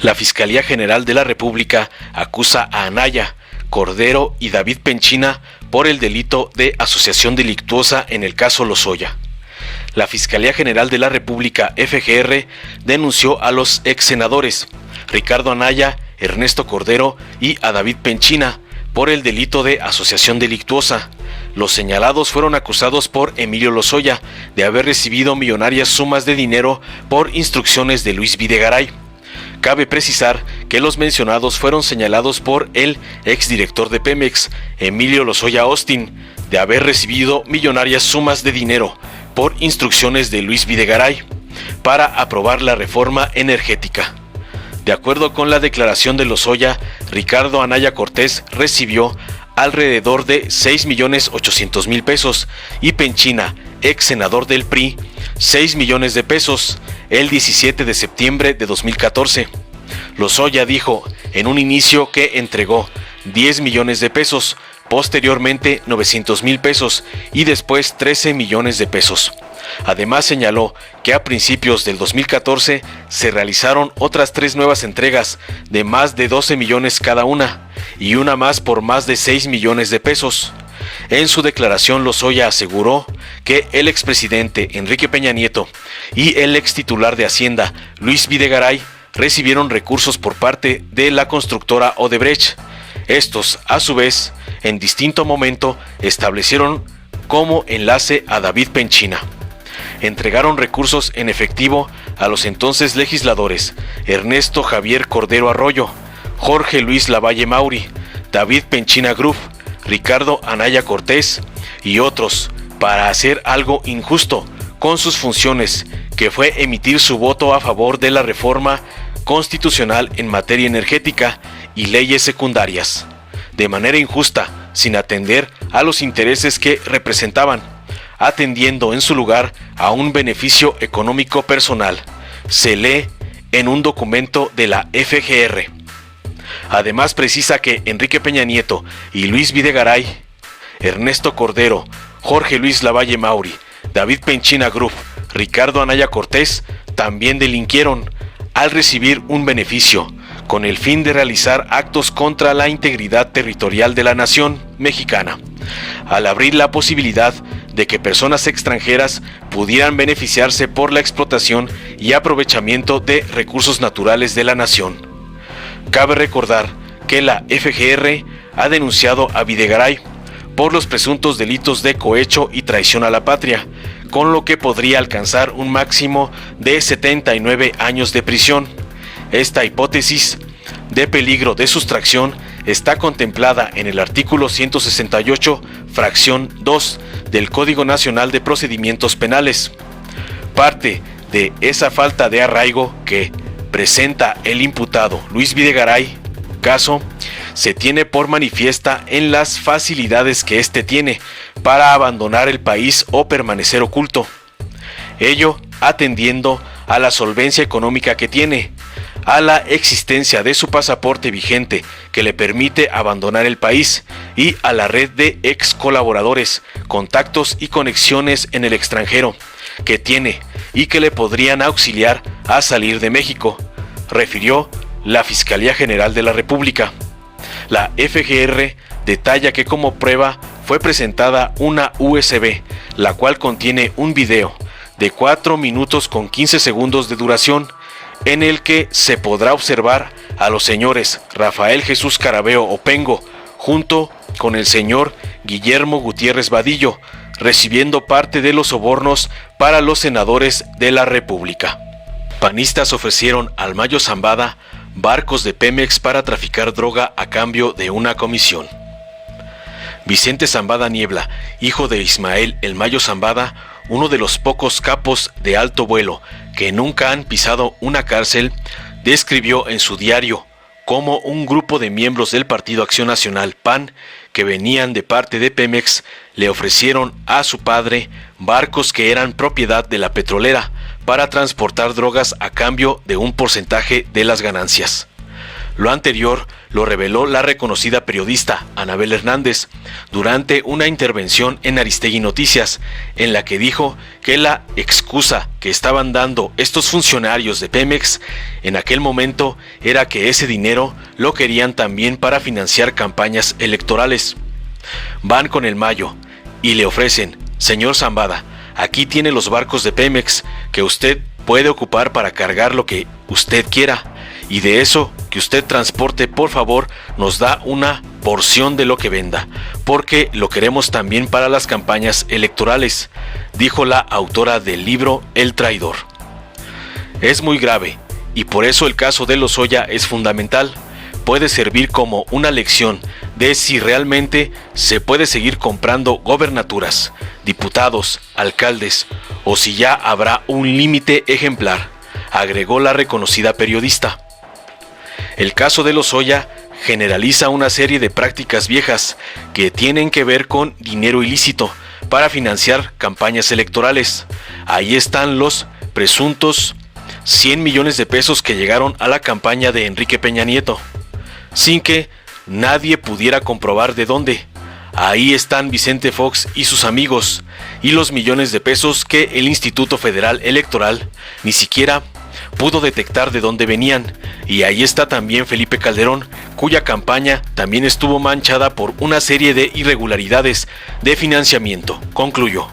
La Fiscalía General de la República acusa a Anaya, Cordero y David Penchina por el delito de asociación delictuosa en el caso Lozoya. La Fiscalía General de la República, FGR, denunció a los ex senadores Ricardo Anaya, Ernesto Cordero y a David Penchina por el delito de asociación delictuosa. Los señalados fueron acusados por Emilio Lozoya de haber recibido millonarias sumas de dinero por instrucciones de Luis Videgaray. Cabe precisar que los mencionados fueron señalados por el exdirector de Pemex, Emilio Lozoya Austin, de haber recibido millonarias sumas de dinero por instrucciones de Luis Videgaray para aprobar la reforma energética. De acuerdo con la declaración de Lozoya, Ricardo Anaya Cortés recibió alrededor de 6.800.000 pesos y Penchina, ex senador del PRI, 6 millones de pesos el 17 de septiembre de 2014. Lozoya dijo en un inicio que entregó 10 millones de pesos, posteriormente 900.000 pesos y después 13 millones de pesos. Además señaló que a principios del 2014 se realizaron otras 3 nuevas entregas de más de 12 millones cada una y una más por más de 6 millones de pesos. En su declaración, Lozoya aseguró que el expresidente Enrique Peña Nieto y el extitular de Hacienda, Luis Videgaray, recibieron recursos por parte de la constructora Odebrecht. Estos, a su vez, en distinto momento, establecieron como enlace a David Penchina. Entregaron recursos en efectivo a los entonces legisladores Ernesto Javier Cordero Arroyo, Jorge Luis Lavalle Mauri, David Penchina Gruff, Ricardo Anaya Cortés y otros para hacer algo injusto con sus funciones, que fue emitir su voto a favor de la reforma constitucional en materia energética y leyes secundarias, de manera injusta, sin atender a los intereses que representaban, atendiendo en su lugar a un beneficio económico personal, se lee en un documento de la FGR. Además precisa que Enrique Peña Nieto y Luis Videgaray, Ernesto Cordero, Jorge Luis Lavalle Mauri, David Penchina Gruff, Ricardo Anaya Cortés también delinquieron al recibir un beneficio con el fin de realizar actos contra la integridad territorial de la nación mexicana, al abrir la posibilidad de que personas extranjeras pudieran beneficiarse por la explotación y aprovechamiento de recursos naturales de la nación. Cabe recordar que la FGR ha denunciado a Videgaray por los presuntos delitos de cohecho y traición a la patria, con lo que podría alcanzar un máximo de 79 años de prisión. Esta hipótesis de peligro de sustracción está contemplada en el artículo 168, fracción 2 del Código Nacional de Procedimientos Penales. Parte de esa falta de arraigo que presenta el imputado Luis Videgaray, caso, se tiene por manifiesta en las facilidades que éste tiene para abandonar el país o permanecer oculto. Ello atendiendo a la solvencia económica que tiene, a la existencia de su pasaporte vigente que le permite abandonar el país y a la red de ex colaboradores, contactos y conexiones en el extranjero que tiene y que le podrían auxiliar a salir de México, refirió la Fiscalía General de la República. La FGR detalla que como prueba fue presentada una USB, la cual contiene un video de 4 minutos con 15 segundos de duración, en el que se podrá observar a los señores Rafael Jesús Caraveo Opengo junto con el señor Guillermo Gutiérrez Vadillo, recibiendo parte de los sobornos para los senadores de la República. Panistas ofrecieron al Mayo Zambada barcos de Pemex para traficar droga a cambio de una comisión. Vicente Zambada Niebla, hijo de Ismael El Mayo Zambada, uno de los pocos capos de alto vuelo que nunca han pisado una cárcel, describió en su diario cómo un grupo de miembros del Partido Acción Nacional PAN, que venían de parte de Pemex, le ofrecieron a su padre barcos que eran propiedad de la petrolera para transportar drogas a cambio de un porcentaje de las ganancias. Lo anterior lo reveló la reconocida periodista Anabel Hernández durante una intervención en Aristegui Noticias, en la que dijo que la excusa que estaban dando estos funcionarios de Pemex en aquel momento era que ese dinero lo querían también para financiar campañas electorales. Van con el Mayo y le ofrecen: señor Zambada, aquí tiene los barcos de Pemex que usted puede ocupar para cargar lo que usted quiera, y de eso que usted transporte, por favor, nos da una porción de lo que venda, porque lo queremos también para las campañas electorales, dijo la autora del libro El Traidor. Es muy grave, y por eso el caso de Lozoya es fundamental. Puede servir como una lección de si realmente se puede seguir comprando gobernaturas, diputados, alcaldes, o si ya habrá un límite ejemplar, agregó la reconocida periodista. El caso de Lozoya generaliza una serie de prácticas viejas que tienen que ver con dinero ilícito para financiar campañas electorales. Ahí están los presuntos 100 millones de pesos que llegaron a la campaña de Enrique Peña Nieto, sin que nadie pudiera comprobar de dónde. Ahí están Vicente Fox y sus amigos, y los millones de pesos que el Instituto Federal Electoral ni siquiera pudo detectar de dónde venían. Y ahí está también Felipe Calderón, cuya campaña también estuvo manchada por una serie de irregularidades de financiamiento, concluyó.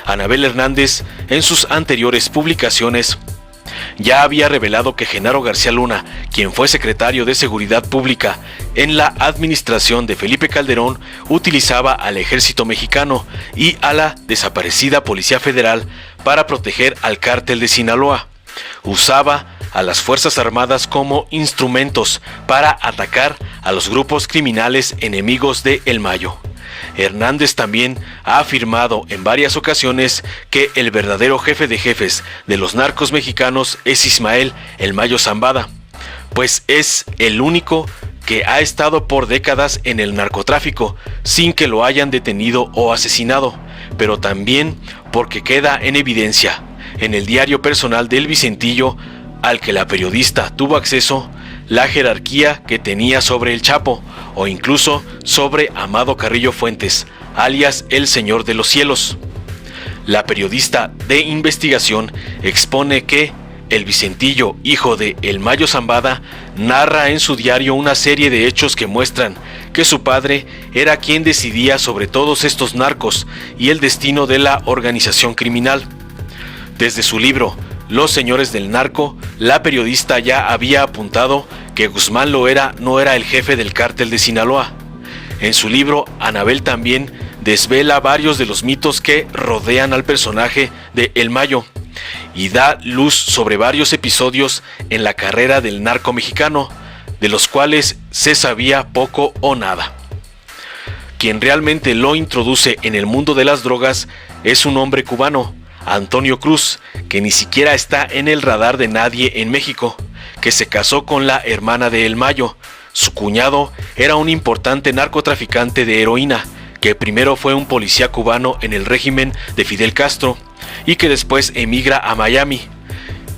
Anabel Hernández, en sus anteriores publicaciones, ya había revelado que Genaro García Luna, quien fue secretario de Seguridad Pública en la administración de Felipe Calderón, utilizaba al ejército mexicano y a la desaparecida Policía Federal para proteger al cártel de Sinaloa. Usaba a las Fuerzas Armadas como instrumentos para atacar a los grupos criminales enemigos de El Mayo. Hernández también ha afirmado en varias ocasiones que el verdadero jefe de jefes de los narcos mexicanos es Ismael El Mayo Zambada, pues es el único que ha estado por décadas en el narcotráfico sin que lo hayan detenido o asesinado, pero también porque queda en evidencia en el diario personal del Vicentillo, al que la periodista tuvo acceso, la jerarquía que tenía sobre el Chapo, o incluso sobre Amado Carrillo Fuentes, alias el Señor de los Cielos. La periodista de investigación expone que el Vicentillo, hijo de El Mayo Zambada, narra en su diario una serie de hechos que muestran que su padre era quien decidía sobre todos estos narcos y el destino de la organización criminal. Desde su libro Los Señores del Narco, la periodista ya había apuntado que Guzmán Loera no era el jefe del cártel de Sinaloa. En su libro, Anabel también desvela varios de los mitos que rodean al personaje de El Mayo y da luz sobre varios episodios en la carrera del narco mexicano, de los cuales se sabía poco o nada. Quien realmente lo introduce en el mundo de las drogas es un hombre cubano, Antonio Cruz, que ni siquiera está en el radar de nadie en México, que se casó con la hermana de El Mayo. Su cuñado era un importante narcotraficante de heroína, que primero fue un policía cubano en el régimen de Fidel Castro y que después emigra a Miami,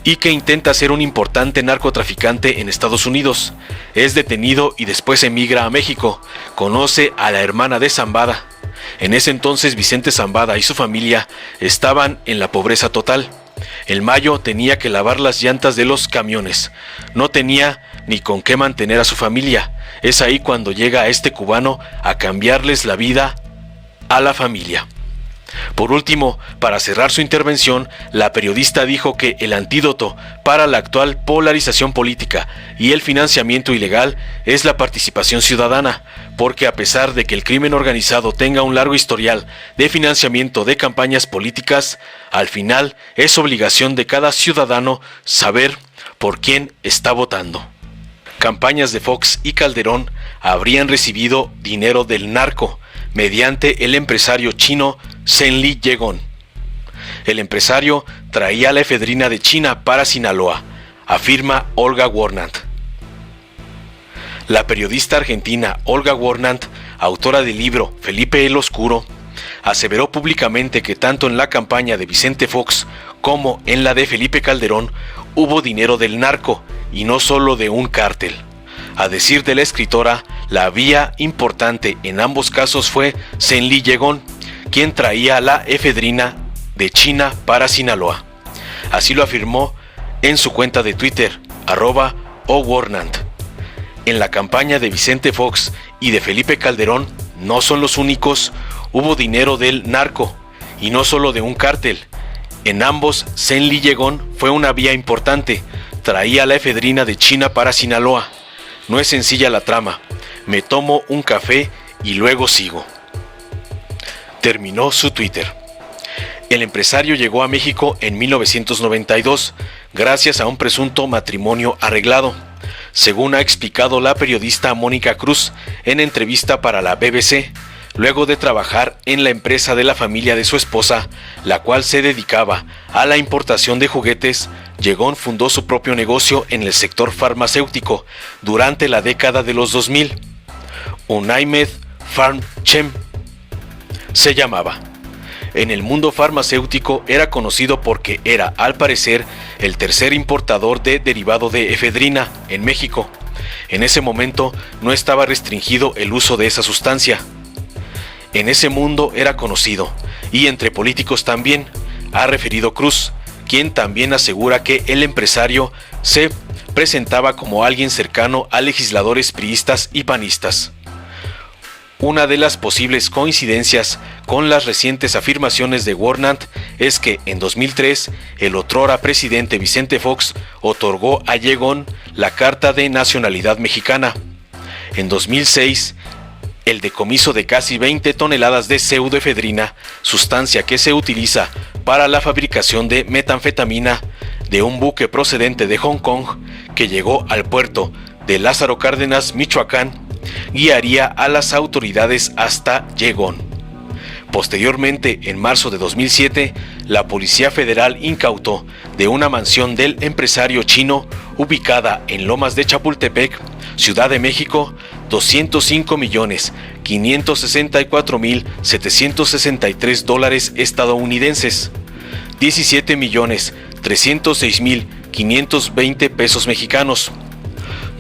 y que intenta ser un importante narcotraficante en Estados Unidos. Es detenido y después emigra a México. Conoce a la hermana de Zambada. En ese entonces Vicente Zambada y su familia estaban en la pobreza total. El Mayo tenía que lavar las llantas de los camiones. No tenía ni con qué mantener a su familia. Es ahí cuando llega este cubano a cambiarles la vida a la familia. Por último, para cerrar su intervención, la periodista dijo que el antídoto para la actual polarización política y el financiamiento ilegal es la participación ciudadana, porque a pesar de que el crimen organizado tenga un largo historial de financiamiento de campañas políticas, al final es obligación de cada ciudadano saber por quién está votando. Campañas de Fox y Calderón habrían recibido dinero del narco mediante el empresario chino Zenli Yegon. El empresario traía la efedrina de China para Sinaloa, afirma Olga Warnant. La periodista argentina Olga Warnant, autora del libro Felipe el Oscuro, aseveró públicamente que tanto en la campaña de Vicente Fox como en la de Felipe Calderón hubo dinero del narco y no solo de un cártel. A decir de la escritora, la vía importante en ambos casos fue Zenli Yegon, quien traía la efedrina de China para Sinaloa. Así lo afirmó en su cuenta de Twitter, @owarnant. En la campaña de Vicente Fox y de Felipe Calderón no son los únicos, hubo dinero del narco, y no solo de un cártel. En ambos, Zenli Yegon fue una vía importante, traía la efedrina de China para Sinaloa. No es sencilla la trama, me tomo un café y luego sigo. Terminó su Twitter. El empresario llegó a México en 1992, gracias a un presunto matrimonio arreglado, según ha explicado la periodista Mónica Cruz en entrevista para la BBC, luego de trabajar en la empresa de la familia de su esposa, la cual se dedicaba a la importación de juguetes. Yegon fundó su propio negocio en el sector farmacéutico durante la década de los 2000. Unimed Farm Chem se llamaba. En el mundo farmacéutico era conocido porque era, al parecer, el tercer importador de derivado de efedrina en México. En ese momento no estaba restringido el uso de esa sustancia. En ese mundo era conocido, y entre políticos también, ha referido Cruz, quien también asegura que el empresario se presentaba como alguien cercano a legisladores priistas y panistas. Una de las posibles coincidencias con las recientes afirmaciones de Warnant es que en 2003 el otrora presidente Vicente Fox otorgó a Yegon la Carta de Nacionalidad Mexicana. En 2006, el decomiso de casi 20 toneladas de pseudoefedrina, sustancia que se utiliza para la fabricación de metanfetamina, de un buque procedente de Hong Kong que llegó al puerto de Lázaro Cárdenas, Michoacán, guiaría a las autoridades hasta Yegon. Posteriormente, en marzo de 2007, la Policía Federal incautó de una mansión del empresario chino ubicada en Lomas de Chapultepec, Ciudad de México, $205.564.763 estadounidenses, $17.306.520 pesos mexicanos,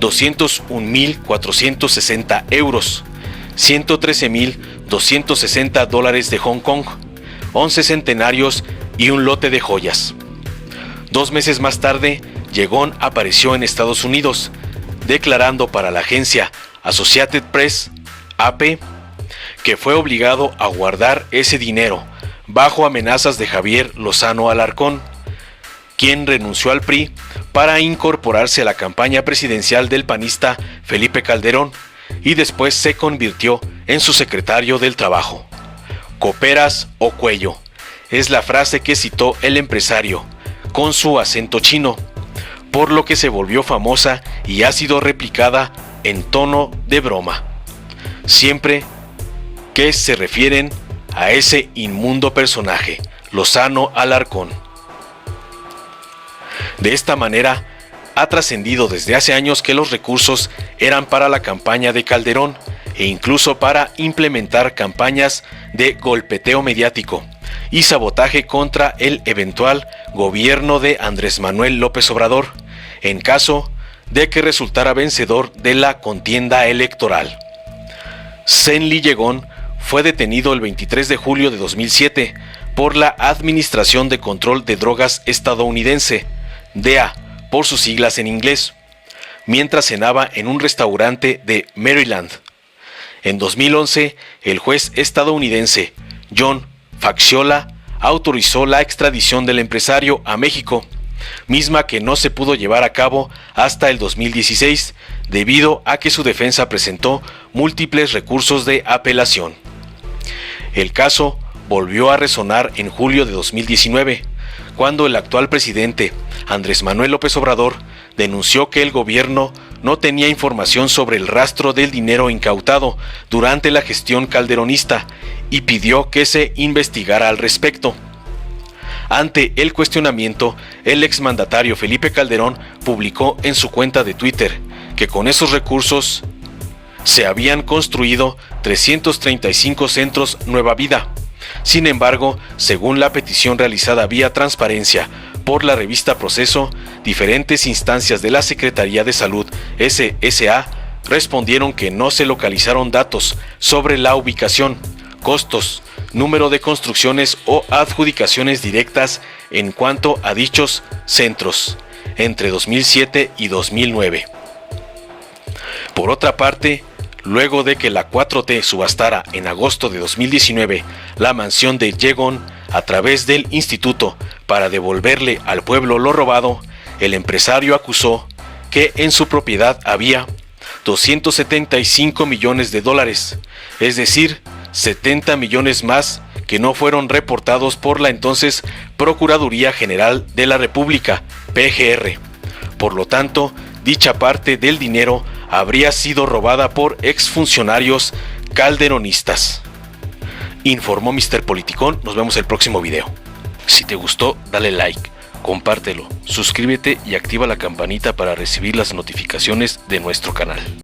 201.460 euros, $113.260 de Hong Kong, 11 centenarios y un lote de joyas. 2 meses más tarde, Yegon apareció en Estados Unidos, declarando para la agencia Associated Press, AP, que fue obligado a guardar ese dinero bajo amenazas de Javier Lozano Alarcón, quien renunció al PRI para incorporarse a la campaña presidencial del panista Felipe Calderón y después se convirtió en su secretario del Trabajo. ¿Cooperas o cuello? Es la frase que citó el empresario, con su acento chino, por lo que se volvió famosa y ha sido replicada en tono de broma, siempre que se refieren a ese inmundo personaje, Lozano Alarcón. De esta manera, ha trascendido desde hace años que los recursos eran para la campaña de Calderón e incluso para implementar campañas de golpeteo mediático y sabotaje contra el eventual gobierno de Andrés Manuel López Obrador, en caso de que resultara vencedor de la contienda electoral. Zenli Yegon fue detenido el 23 de julio de 2007 por la Administración de Control de Drogas estadounidense, DEA, por sus siglas en inglés, mientras cenaba en un restaurante de Maryland. En 2011, el juez estadounidense John Facciola autorizó la extradición del empresario a México, misma que no se pudo llevar a cabo hasta el 2016 debido a que su defensa presentó múltiples recursos de apelación. El caso volvió a resonar en julio de 2019, cuando el actual presidente Andrés Manuel López Obrador denunció que el gobierno no tenía información sobre el rastro del dinero incautado durante la gestión calderonista y pidió que se investigara al respecto. Ante el cuestionamiento, el exmandatario Felipe Calderón publicó en su cuenta de Twitter que con esos recursos se habían construido 335 centros Nueva Vida. Sin embargo, según la petición realizada vía transparencia por la revista Proceso, diferentes instancias de la Secretaría de Salud, SSA, respondieron que no se localizaron datos sobre la ubicación, costos, número de construcciones o adjudicaciones directas en cuanto a dichos centros entre 2007 y 2009. Por otra parte, luego de que la 4T subastara en agosto de 2019 la mansión de Yegon a través del instituto para devolverle al pueblo lo robado, el empresario acusó que en su propiedad había 275 millones de dólares, es decir, 70 millones más que no fueron reportados por la entonces Procuraduría General de la República, PGR. Por lo tanto, dicha parte del dinero habría sido robada por exfuncionarios calderonistas. Informó Mr. Politicón. Nos vemos el próximo video. Si te gustó, dale like, compártelo, suscríbete y activa la campanita para recibir las notificaciones de nuestro canal.